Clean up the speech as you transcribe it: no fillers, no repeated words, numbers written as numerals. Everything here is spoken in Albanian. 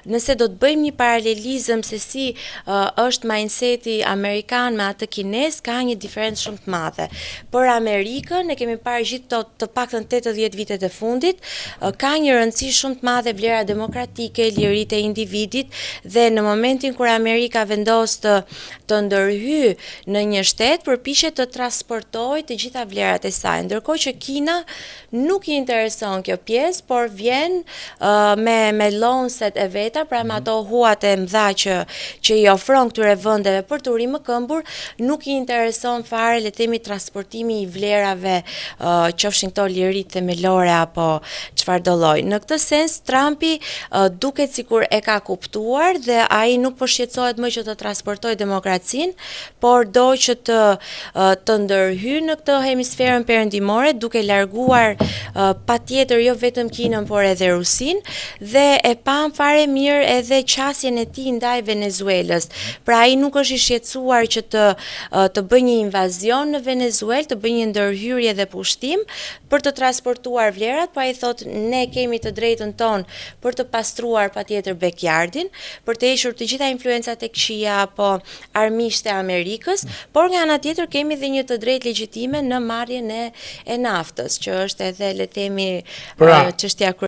nëse do të bëjmë një paralelizëm se si është mindseti amerikan me atë kines, ka një diferencë shumë të madhe. Për Amerikën, ne kemi parë gjithë të paktën 80 vitet e fundit, ka një rëndësi shumë të madhe vlera demokratike, liritë e individit, dhe në momentin kur Amerika vendos të ndërhyjë në një shtet, përpiqet të transportojë të gjitha vlerat e saj, ndërkohë që Kina nuk i intereson kjo pjesë, por vjen me lonset e veta, pra me ato huat e mëdha që i ofron këtyre vendeve për turim më këmbur, nuk i intereson fare, le të themi, transportimi i vlerave, qofshin këto liritë themelore apo çfarëdo lloj. Në këtë sens Trumpi duket sikur e ka kuptuar dhe ai nuk po shqetësohet më që të transportojë demokracinë, por do që të ndërhyjë në këtë hemisferën perëndimore, duke larguar patjetër jo vetëm Kinën por edhe Rusinë, dhe e pam fare mirë edhe qasjen e tij ndaj Venezuelës. Pra ai nuk është i shqetësuar që të bëjë një invazion në Venezuelë, të bëjë një ndërhyrje dhe pushtim për të transportuar vlerat, po ai thotë ne kemi të drejtën tonë për të pastruar patjetër backyardin, për të hequr të gjitha influencat e këqija apo armiqtë e Amerikës, por nga ana tjetër kemi edhe një të drejtë legjitime në marrjen e naftës, që është edhe le të themi çështja